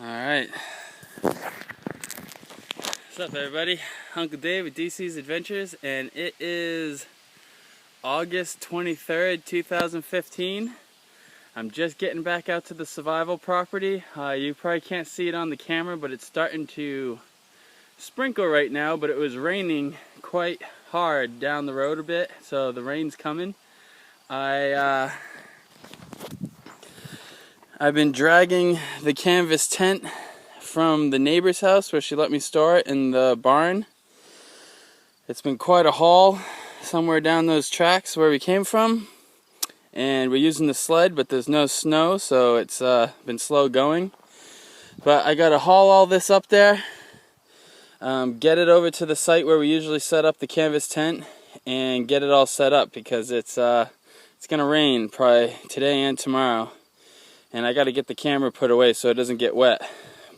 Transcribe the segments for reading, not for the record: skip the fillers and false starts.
Alright. What's up, everybody? Uncle Dave with DEECEE's Adventures, and it is August 23rd, 2015. I'm just getting back out to the survival property. You probably can't see it on the camera, but it's starting to sprinkle right now, but it was raining quite hard down the road a bit, so the rain's coming. I've been dragging the canvas tent from the neighbor's house where she let me store it in the barn. It's been quite a haul somewhere down those tracks where we came from, and we're using the sled, but there's no snow, so it's been slow going. But I gotta haul all this up there, get it over to the site where we usually set up the canvas tent, and get it all set up because it's gonna rain probably today and tomorrow. And I got to get the camera put away so it doesn't get wet.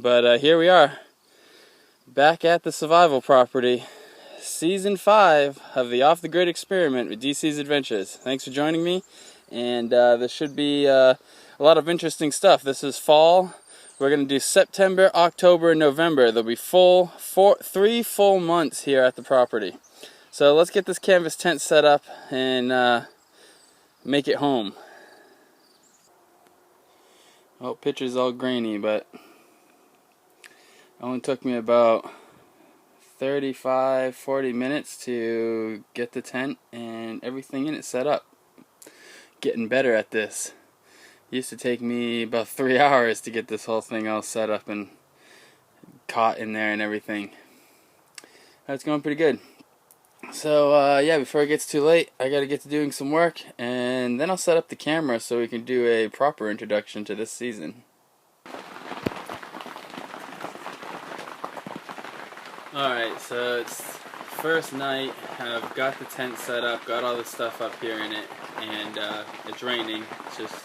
But here we are, back at the survival property, season 5 of the Off the Grid experiment with DEECEE's Adventures. Thanks for joining me, and this should be a lot of interesting stuff. This is fall. We're going to do September, October, and November. There'll be 3 full months here at the property. So let's get this canvas tent set up and make it home. Oh, picture's all grainy, but it only took me about 35-40 minutes to get the tent and everything in it set up. Getting better at this. It used to take me about 3 hours to get this whole thing all set up and caught in there and everything. That's going pretty good. So yeah, before it gets too late, I gotta get to doing some work, and then I'll set up the camera so we can do a proper introduction to this season. Alright, so it's first night. I've got the tent set up, got all the stuff up here in it, and it's raining. It's just,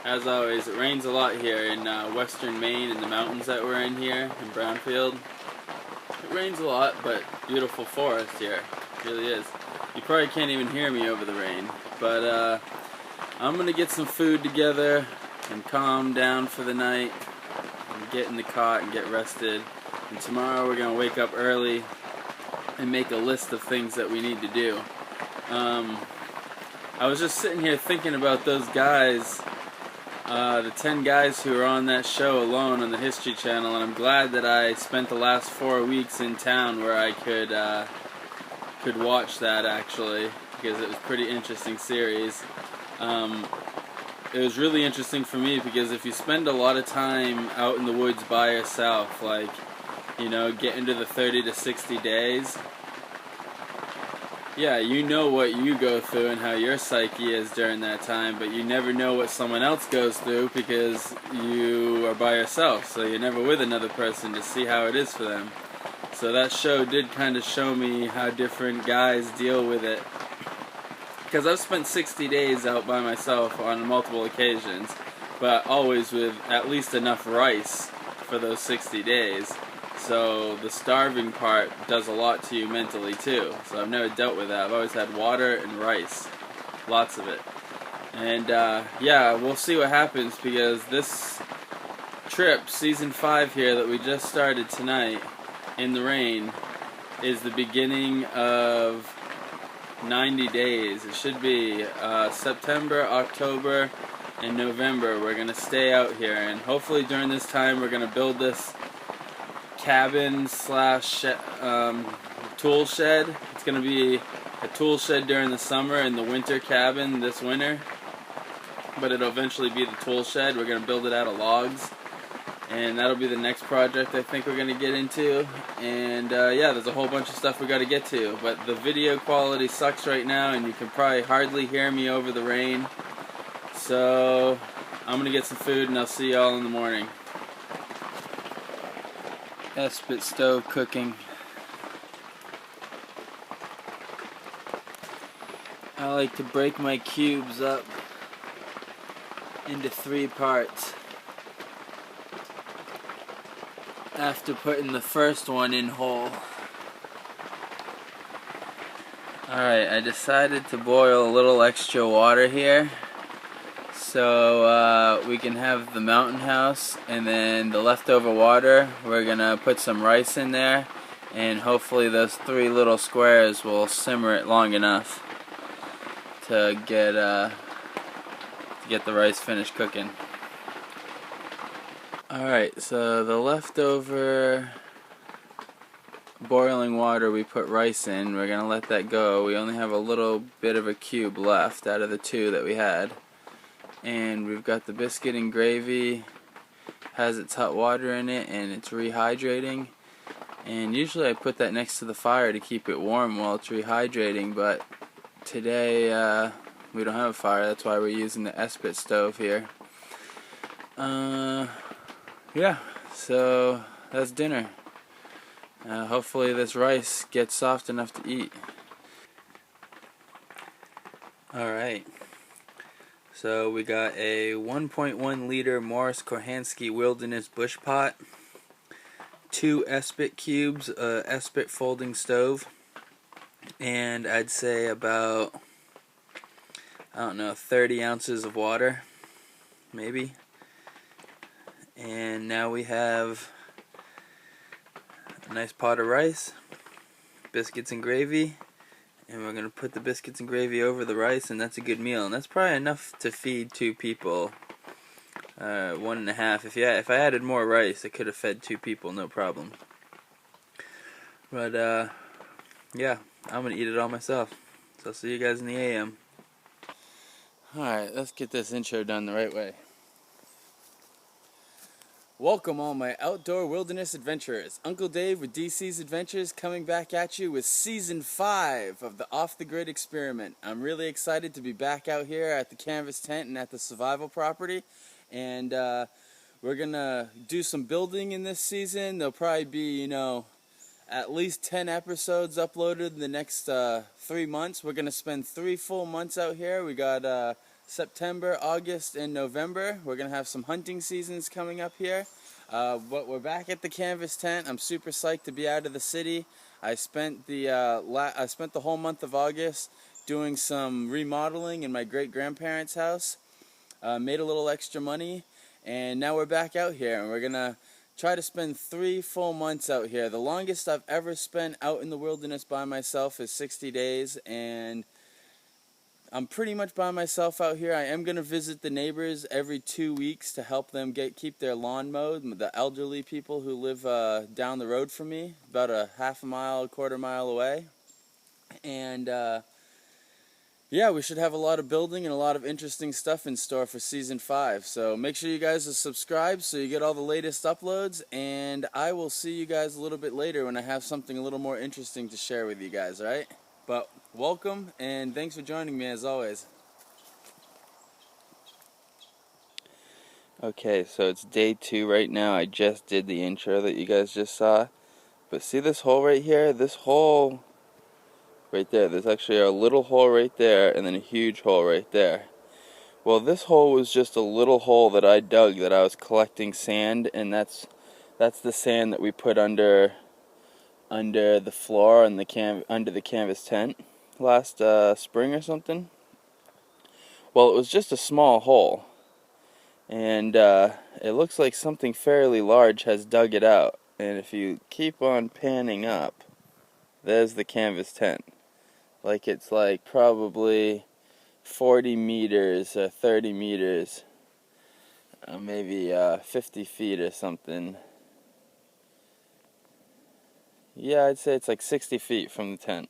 as always, it rains a lot here in western Maine, in the mountains that we're in here, in Brownfield. It rains a lot, but beautiful forest here. It really is. You probably can't even hear me over the rain. But I'm going to get some food together and calm down for the night and get in the cot and get rested. And tomorrow we're going to wake up early and make a list of things that we need to do. I was just sitting here thinking about those guys, the 10 guys who were on that show alone on the History Channel, and I'm glad that I spent the last 4 weeks in town where I could watch that, actually, because it was a pretty interesting series. It was really interesting for me because if you spend a lot of time out in the woods by yourself, like, you know, get into the 30 to 60 days, yeah, you know what you go through and how your psyche is during that time, but you never know what someone else goes through because you are by yourself, so you're never with another person to see how it is for them. So that show did kind of show me how different guys deal with it. Because I've spent 60 days out by myself on multiple occasions, but always with at least enough rice for those 60 days. So the starving part does a lot to you mentally too. So I've never dealt with that. I've always had water and rice. Lots of it. And yeah, we'll see what happens because this trip, season 5 here that we just started tonight in the rain, is the beginning of 90 days. It should be September, October, and November. We're going to stay out here, and hopefully during this time we're going to build this cabin slash tool shed. It's going to be a tool shed during the summer and the winter cabin this winter, but it'll eventually be the tool shed. We're going to build it out of logs, and that'll be the next project I think we're going to get into. And yeah, there's a whole bunch of stuff we got to get to, but the video quality sucks right now and you can probably hardly hear me over the rain. So I'm going to get some food and I'll see y'all in the morning. Spit stove cooking. I like to break my cubes up into 3 parts after putting the first one in whole. Alright, I decided to boil a little extra water here So we can have the mountain house, and then the leftover water, we're gonna put some rice in there, and hopefully those 3 little squares will simmer it long enough to get the rice finished cooking. Alright, so the leftover boiling water, we put rice in. We're gonna let that go. We only have a little bit of a cube left out of the 2 that we had. And we've got the biscuit and gravy, has its hot water in it, and it's rehydrating. And usually I put that next to the fire to keep it warm while it's rehydrating, but today we don't have a fire. That's why we're using the Espit stove here. Yeah, so that's dinner. Hopefully this rice gets soft enough to eat. Alright. So we got a 1.1 liter Morris Korhansky Wilderness Bush Pot, 2 Espit cubes, a Espit folding stove, and I'd say about, I don't know, 30 ounces of water, maybe. And now we have a nice pot of rice, biscuits and gravy, and we're going to put the biscuits and gravy over the rice, and that's a good meal. And that's probably enough to feed 2 people, 1.5. If I added more rice, I could have fed 2 people, no problem. But, yeah, I'm going to eat it all myself. So I'll see you guys in the AM. Alright, let's get this intro done the right way. Welcome all my outdoor wilderness adventurers. Uncle Dave with DEECEE's Adventures coming back at you with Season 5 of the Off the Grid Experiment. I'm really excited to be back out here at the canvas tent and at the survival property. And we're going to do some building in this season. There'll probably be, at least 10 episodes uploaded in the next 3 months. We're going to spend 3 full months out here. We got September, August, and November. We're going to have some hunting seasons coming up here. But we're back at the canvas tent. I'm super psyched to be out of the city. I spent the whole month of August doing some remodeling in my great-grandparents' house. Made a little extra money, and now we're back out here, and we're going to try to spend 3 full months out here. The longest I've ever spent out in the wilderness by myself is 60 days, and I'm pretty much by myself out here. I am going to visit the neighbors every 2 weeks to help them keep their lawn mowed, the elderly people who live down the road from me, about a half a mile, quarter mile away. And yeah, we should have a lot of building and a lot of interesting stuff in store for Season 5. So make sure you guys are subscribed so you get all the latest uploads, and I will see you guys a little bit later when I have something a little more interesting to share with you guys, alright? But welcome, and thanks for joining me as always. Okay, so it's day 2 right now. I just did the intro that you guys just saw. But see this hole right here? This hole right there. There's actually a little hole right there and then a huge hole right there. Well, this hole was just a little hole that I dug that I was collecting sand, and that's the sand that we put under the floor and under the canvas tent last spring or something. Well, it was just a small hole, and it looks like something fairly large has dug it out. And if you keep on panning up, there's the canvas tent. Like it's like probably 40 meters or 30 meters, maybe 50 feet or something. Yeah, I'd say it's like 60 feet from the tent.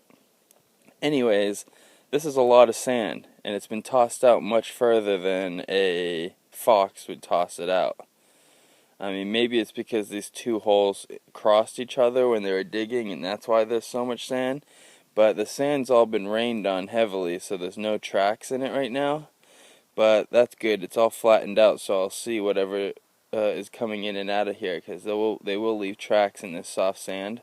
Anyways, this is a lot of sand, and it's been tossed out much further than a fox would toss it out. I mean, maybe it's because these 2 holes crossed each other when they were digging, and that's why there's so much sand. But the sand's all been rained on heavily, so there's no tracks in it right now. But that's good. It's all flattened out, so I'll see whatever is coming in and out of here, because they will leave tracks in this soft sand.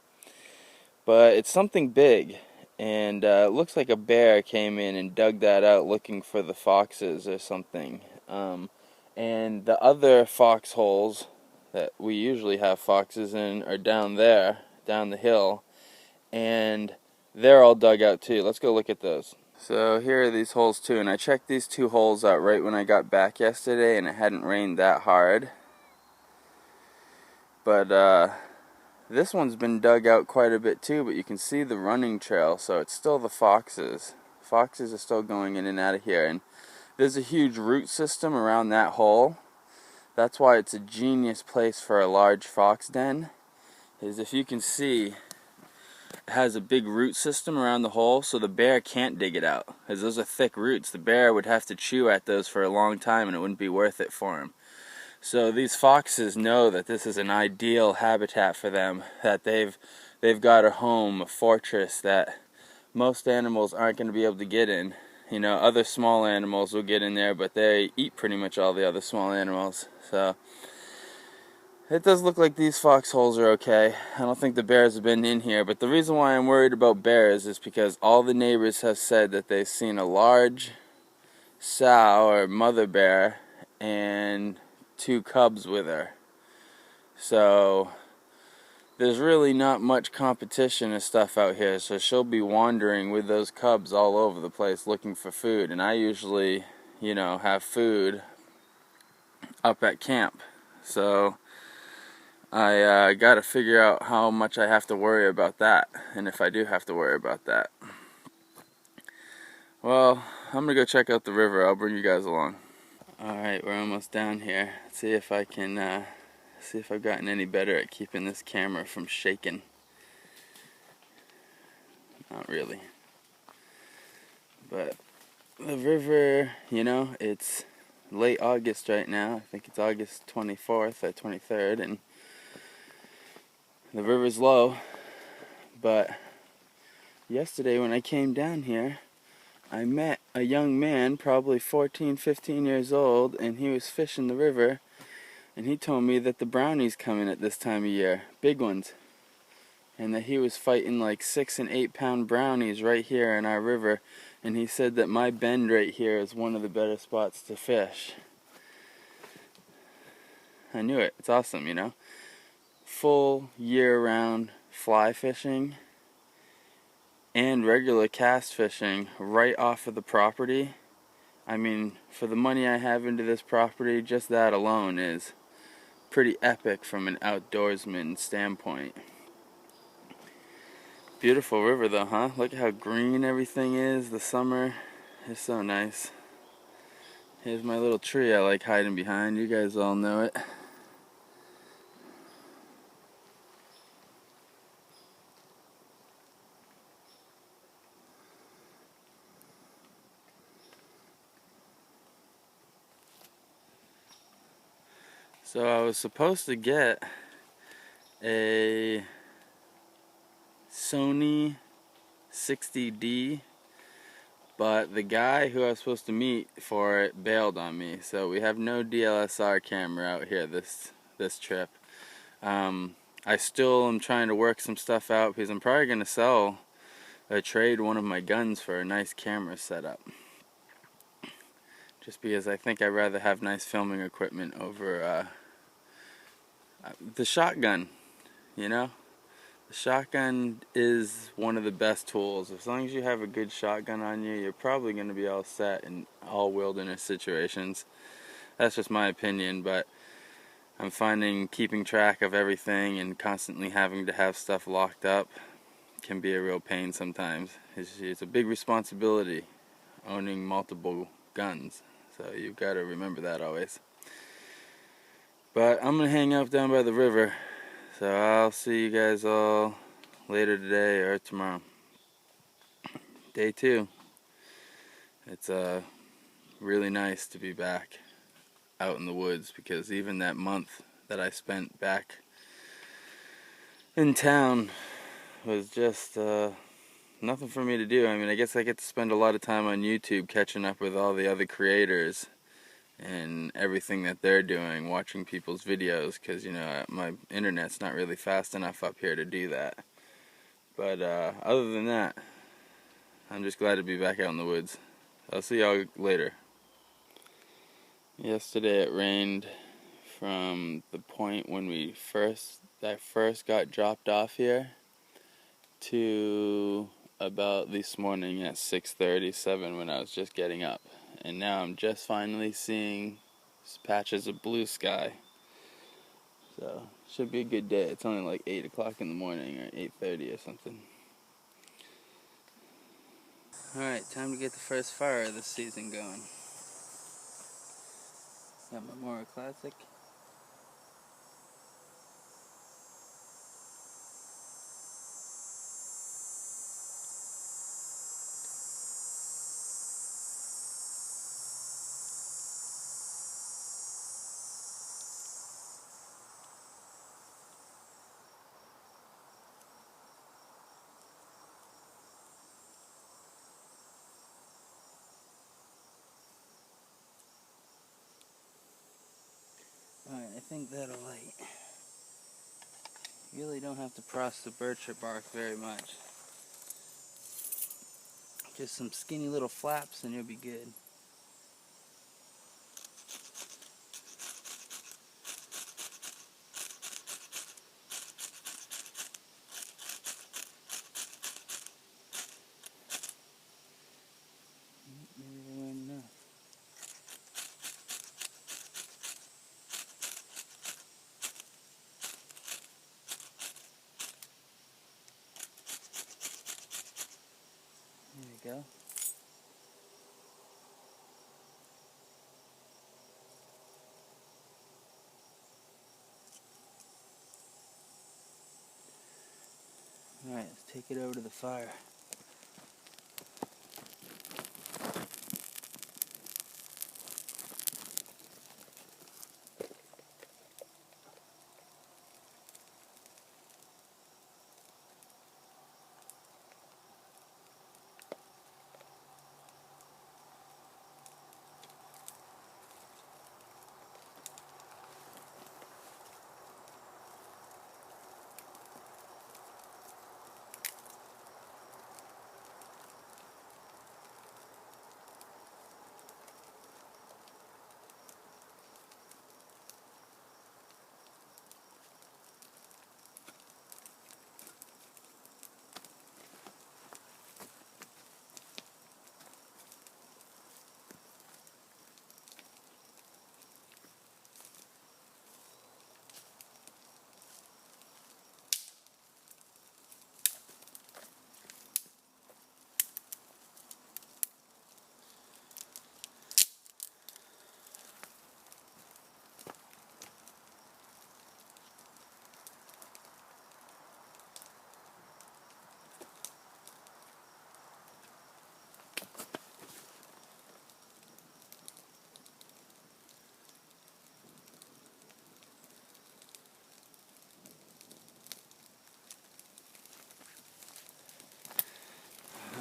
But it's something big, and it looks like a bear came in and dug that out looking for the foxes or something. And the other foxholes that we usually have foxes in are down there, down the hill, and they're all dug out too. Let's go look at those. So here are these holes too, and I checked these two holes out right when I got back yesterday, and it hadn't rained that hard. But this one's been dug out quite a bit too, but you can see the running trail, so it's still the foxes. Foxes are still going in and out of here, and there's a huge root system around that hole. That's why it's a genius place for a large fox den, is if you can see, it has a big root system around the hole, so the bear can't dig it out, because those are thick roots. The bear would have to chew at those for a long time, and it wouldn't be worth it for him. So these foxes know that this is an ideal habitat for them, that they've got a home, a fortress that most animals aren't going to be able to get in. You know, other small animals will get in there, but they eat pretty much all the other small animals. So it does look like these foxholes are okay. I don't think the bears have been in here, but the reason why I'm worried about bears is because all the neighbors have said that they've seen a large sow or mother bear and 2 cubs with her. So there's really not much competition and stuff out here, so she'll be wandering with those cubs all over the place looking for food, and I usually, you know, have food up at camp. So I got to figure out how much I have to worry about that, and if I do have to worry about that. Well, I'm going to go check out the river. I'll bring you guys along. Alright, we're almost down here. Let's see if I can, see if I've gotten any better at keeping this camera from shaking. Not really. But the river, you know, it's late August right now. I think it's August 24th or 23rd, and the river's low. But yesterday when I came down here, I met a young man, probably 14, 15 years old, and he was fishing the river, and he told me that the brownies come in at this time of year, big ones, and that he was fighting like 6 and 8 pound brownies right here in our river, and he said that my bend right here is one of the better spots to fish. I knew it. It's awesome, you know. Full year-round fly fishing and regular cast fishing right off of the property. I mean, for the money I have into this property, just that alone is pretty epic from an outdoorsman standpoint. Beautiful river though, huh? Look at how green everything is. The summer is so nice. Here's my little tree I like hiding behind. You guys all know it. So I was supposed to get a Sony 60D, but the guy who I was supposed to meet for it bailed on me, so we have no DSLR camera out here this trip. I still am trying to work some stuff out because I'm probably going to sell or trade one of my guns for a nice camera setup. Just because I think I'd rather have nice filming equipment over the shotgun, you know? The shotgun is one of the best tools. As long as you have a good shotgun on you, you're probably going to be all set in all wilderness situations. That's just my opinion, but I'm finding keeping track of everything and constantly having to have stuff locked up can be a real pain sometimes. It's a big responsibility owning multiple guns, so you've got to remember that always. But I'm going to hang out down by the river, so I'll see you guys all later today or tomorrow. Day 2. It's really nice to be back out in the woods, because even that month that I spent back in town was just nothing for me to do. I mean, I guess I get to spend a lot of time on YouTube catching up with all the other creators and everything that they're doing, watching people's videos, because, you know, my internet's not really fast enough up here to do that. But other than that, I'm just glad to be back out in the woods. I'll see y'all later. Yesterday it rained from the point when I first got dropped off here to about this morning at 6:37 when I was just getting up. And now I'm just finally seeing patches of blue sky. So, should be a good day. It's only like 8 o'clock in the morning or 8:30 or something. Alright, time to get the first fire of the season going. Got my Mora Classic. Alright, I think that'll light. You really don't have to press the birch bark very much. Just some skinny little flaps and you'll be good. Maybe they weren't enough. There you go. Alright, let's take it over to the fire.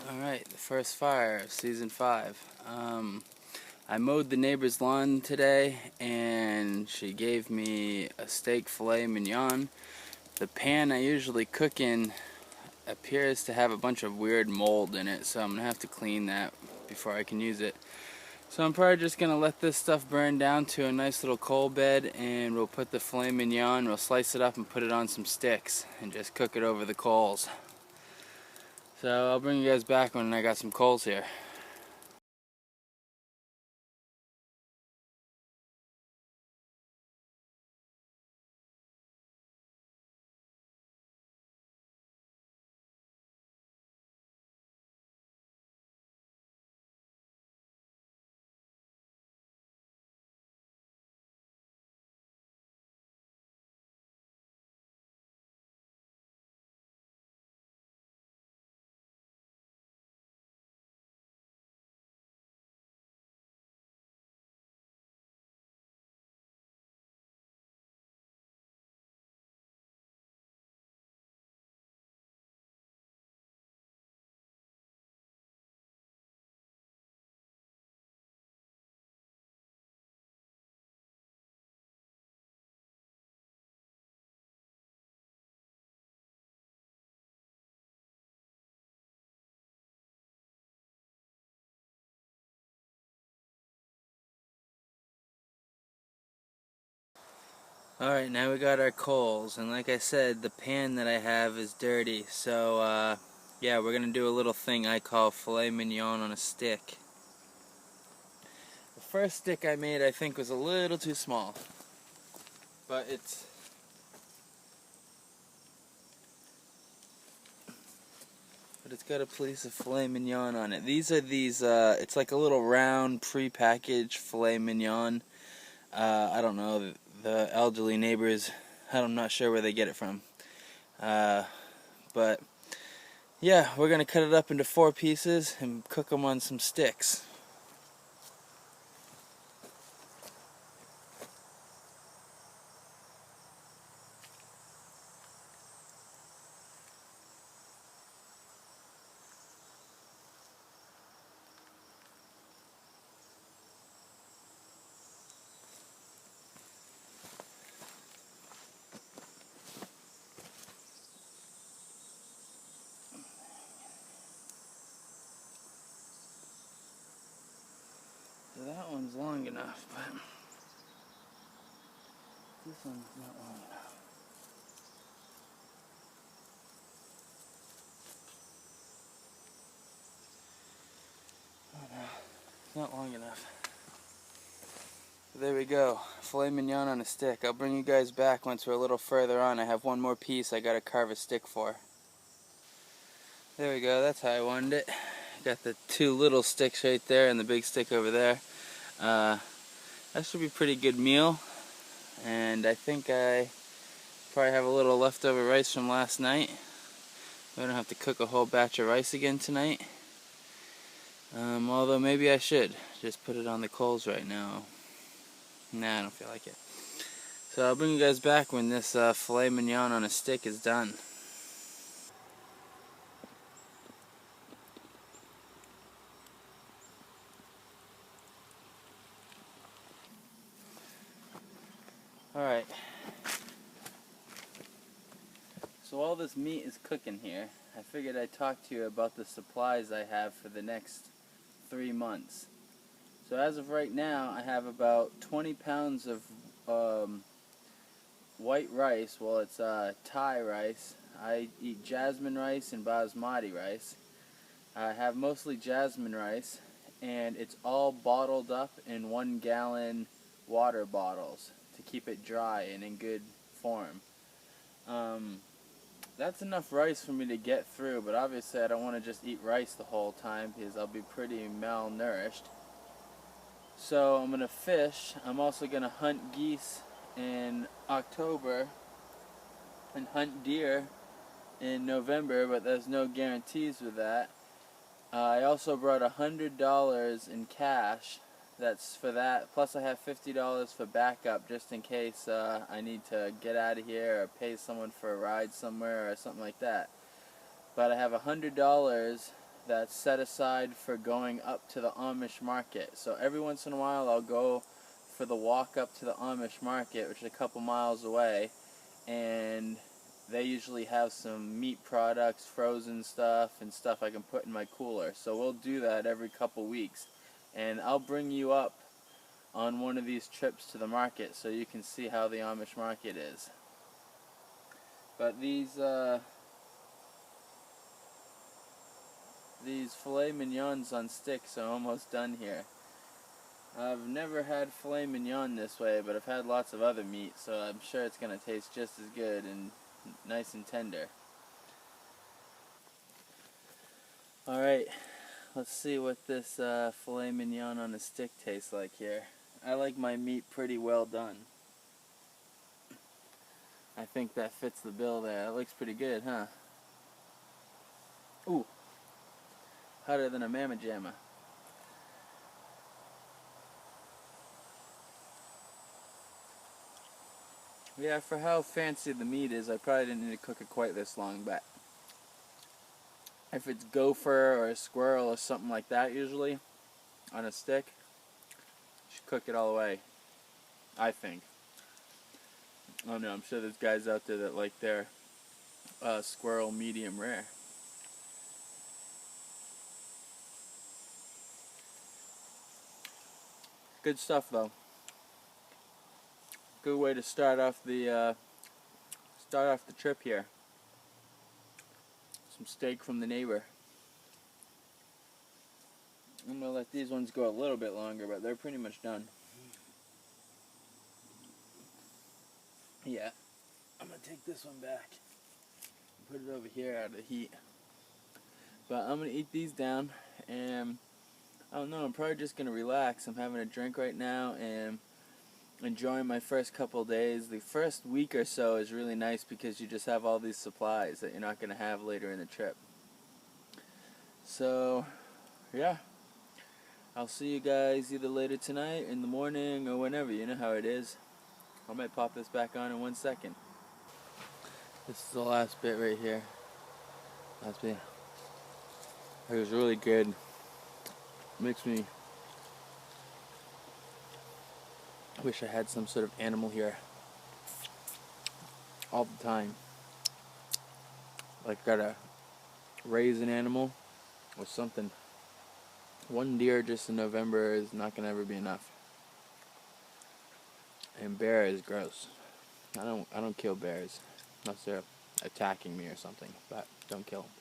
Alright, the first fire of season 5. I mowed the neighbor's lawn today and she gave me a steak filet mignon. The pan I usually cook in appears to have a bunch of weird mold in it, so I'm going to have to clean that before I can use it. So I'm probably just going to let this stuff burn down to a nice little coal bed, and we'll put the filet mignon, we'll slice it up and put it on some sticks and just cook it over the coals. So I'll bring you guys back when I got some coals here. Alright, now we got our coals, and like I said, the pan that I have is dirty, so Yeah, we're gonna do a little thing I call filet mignon on a stick. The first stick I made, I think, was a little too small, but it's got a piece of filet mignon on it. These are it's like a little round pre-packaged filet mignon. I don't know, the elderly neighbors, I'm not sure where they get it from. But yeah, we're gonna cut it up into 4 pieces and cook them on some sticks. So that one's long enough, but this one's not long enough. Oh no, it's not long enough. There we go, filet mignon on a stick. I'll bring you guys back once we're a little further on. I have one more piece I gotta carve a stick for. There we go, that's how I wanted it. Got the 2 little sticks right there and the big stick over there. That should be a pretty good meal. And I think I probably have a little leftover rice from last night. We don't have to cook a whole batch of rice again tonight. Although maybe I should just put it on the coals right now. Nah, I don't feel like it. So I'll bring you guys back when this filet mignon on a stick is done. Alright. So while this meat is cooking here, I figured I'd talk to you about the supplies I have for the next 3 months. So as of right now, I have about 20 pounds of white rice. Well, it's Thai rice. I eat jasmine rice and basmati rice. I have mostly jasmine rice, and it's all bottled up in 1-gallon water bottles to keep it dry and in good form. That's enough rice for me to get through, but obviously I don't want to just eat rice the whole time because I'll be pretty malnourished. So I'm going to fish. I'm also going to hunt geese in October and hunt deer in November, but there's no guarantees with that. I also brought $100 in cash. That's for that. Plus I have $50 for backup just in case I need to get out of here or pay someone for a ride somewhere or something like that. But I have $100 that's set aside for going up to the Amish market. So every once in a while I'll go for the walk up to the Amish market, which is a couple miles away, and they usually have some meat products, frozen stuff, and stuff I can put in my cooler. So we'll do that every couple weeks. And I'll bring you up on one of these trips to the market so you can see how the Amish market is. But these filet mignons on sticks are almost done here. I've never had filet mignon this way, but I've had lots of other meat, so I'm sure it's going to taste just as good and nice and tender. Alright, let's see what this filet mignon on a stick tastes like here. I like my meat pretty well done. I think that fits the bill there. It looks pretty good, huh? Ooh, hotter than a mamma jamma. Yeah, for how fancy the meat is, I probably didn't need to cook it quite this long, but if it's gopher or a squirrel or something like that usually on a stick, you should cook it all the way, I think. I don't know, I'm sure there's guys out there that like their squirrel medium rare. Good stuff though. Good way to start off the trip here. some steak from the neighbor. I'm gonna let these ones go a little bit longer, but they're pretty much done. Yeah, I'm gonna take this one back and put it over here out of the heat. But I'm gonna eat these down, and I don't know, I'm probably just gonna relax. I'm having a drink right now and enjoying my first couple days. The first week or so is really nice because you just have all these supplies that you're not gonna have later in the trip. So, yeah. I'll see you guys either later tonight, in the morning, or whenever. You know how it is. I might pop this back on in 1 second. This is the last bit right here. Last bit. It was really good. Makes me wish I had some sort of animal here all the time. Like, gotta raise an animal or something. One deer just in November is not gonna ever be enough. And bear is gross. I don't kill bears unless they're attacking me or something, but don't kill them.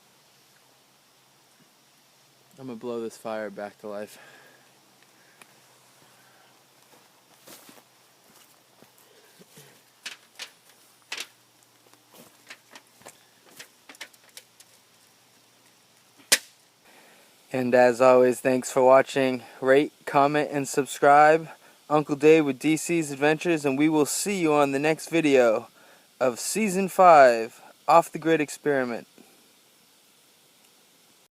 I'm gonna blow this fire back to life. And as always, thanks for watching. Rate, comment, and subscribe. Uncle Dave with DEECEE's Adventures, and we will see you on the next video of Season 5, Off the Grid Experiment.